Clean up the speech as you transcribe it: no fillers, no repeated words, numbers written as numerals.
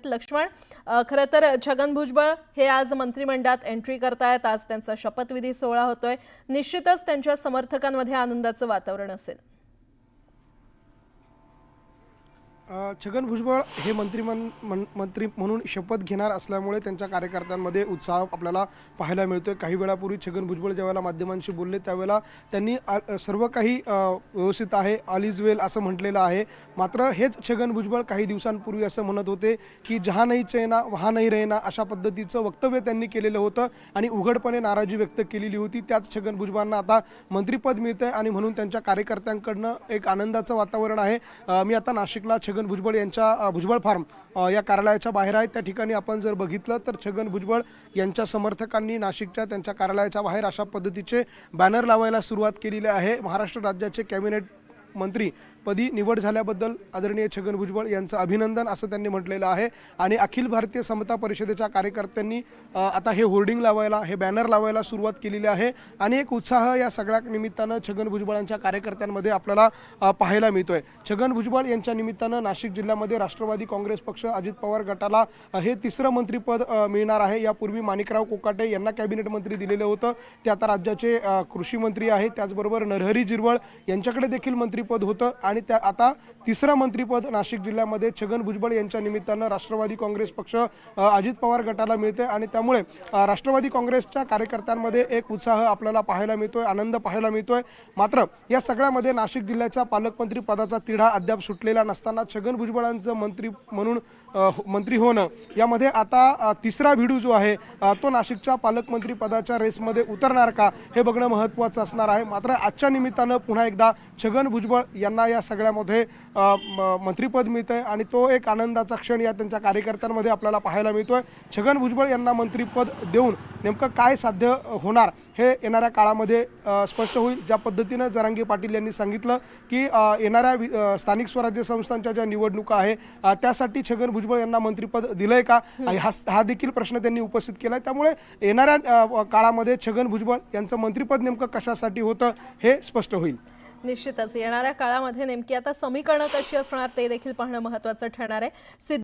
लक्ष्मण, खरं तर छगन भुजबळ हे आज मंत्रिमंडळात एंट्री करतायत। आज त्यांचा शपथविधी सोहळा होतोय। निश्चितच त्यांच्या समर्थकांमध्ये आनंदाचं वातावरण असेल। छगन भुजबळ हे मंत्री म्हणून शपथ घेणार असल्यामुळे त्यांच्या कार्यकर्त्यांमध्ये उत्साह आपल्याला पाहायला मिळतोय। काही वेळापूर्वी छगन भुजबळ ज्यावेळेला माध्यमांशी बोलले त्यावेळेला त्यांनी सर्व काही व्यवस्थित आहे, ऑल इज वेल असं म्हटलेलं आहे। मात्र हेच छगन भुजबळ काही दिवसांपूर्वी असं म्हणत होते की जहाँ नहीं चैना वहाँ नहीं रहना अशा पद्धतीचं वक्तव्य त्यांनी केलेलं होतं आणि उघडपणे नाराजी व्यक्त केलेली होती। त्याच छगन भुजबळांना आता मंत्रिपद मिळतंय आणि म्हणून त्यांच्या कार्यकर्त्यांकडनं एक आनंदाचं वातावरण आहे। मी आता नाशिकला छगन भुजबळ यांच्या भुजबळ फार्म या कार्यालयाच्या बाहेर आहे। त्या ठिकाणी आपण जर बघितलं तर छगन भुजबळ यांच्या समर्थकांनी नाशिकच्या त्यांच्या कार्यालयाच्या बाहेर अशा पद्धतीचे बॅनर लावायला सुरुवात केलेली आहे। महाराष्ट्र राज्याचे कॅबिनेट मंत्री पदी निवड झाल्याबद्दल आदरणीय छगन भुजबळ यांचं अभिनंदन असं त्यांनी म्हटलेलं आहे। आणि अखिल भारतीय समता परिषदेच्या कार्यकर्त्यांनी आता हे होर्डिंग लावायला, हे बॅनर लावायला सुरुवात केलेली आहे आणि एक उत्साह या सगळ्या निमित्तानं छगन भुजबळांच्या कार्यकर्त्यांमध्ये आपल्याला पाहायला मिळतोय। छगन भुजबळ यांच्या निमित्तानं नाशिक जिल्ह्यामध्ये राष्ट्रवादी काँग्रेस पक्ष अजित पवार गटाला हे तिसरं मंत्रिपद मिळणार आहे। यापूर्वी माणिकराव कोकाटे यांना कॅबिनेट मंत्री दिलेलं होतं, ते आता राज्याचे कृषी मंत्री आहेत। त्याचबरोबर नरहरी झिरवळ यांच्याकडे देखील मंत्रिपद होतं आणि आता तिसरं मंत्रिपद नाशिक जिल्ह्यामध्ये छगन भुजबळ यांच्या निमित्तानं राष्ट्रवादी काँग्रेस पक्ष अजित पवार गटाला मिळते आणि त्यामुळे राष्ट्रवादी काँग्रेसच्या कार्यकर्त्यांमध्ये एक उत्साह आपल्याला पाहायला मिळतोय, आनंद पाहायला मिळतोय। मात्र या सगळ्यामध्ये नाशिक जिल्ह्याच्या पालकमंत्री पदाचा तिढा अद्याप सुटलेला नसताना छगन भुजबळांचं मंत्री म्हणून मंत्री होणं यामध्ये आता तिसरा भिडू जो आहे तो नाशिकच्या पालकमंत्री पदाच्या रेसमध्ये उतरणार का हे बघणं महत्त्वाचं असणार आहे। मात्र आजच्या निमित्तानं पुन्हा एकदा छगन भुजबळ यांना या सगळ्यामध्ये मंत्रिपद मिळतंय आणि तो एक आनंदाचा क्षण या त्यांच्या कार्यकर्त्यांमध्ये आपल्याला पाहायला मिळतोय। छगन भुजबळ यांना मंत्रिपद देऊन नेमकं काय साध्य होणार हे येणाऱ्या काळामध्ये स्पष्ट होईल। ज्या पद्धतीनं जरांगे पाटील यांनी सांगितलं की येणाऱ्या स्थानिक स्वराज्य संस्थांच्या ज्या निवडणुका आहे त्यासाठी छगन भुजबळ यांना मंत्रिपद दिलंय का हा देखील प्रश्न त्यांनी उपस्थित केलाय। त्यामुळे येणाऱ्या काळामध्ये छगन भुजबळ यांचं मंत्रिपद नेमकं कशासाठी होतं हे स्पष्ट होईल। निश्चितच येणाऱ्या काळामध्ये नेमकी आता समीकरणं कशी असणार ते देखील पाहणं महत्त्वाचं ठरणार आहे।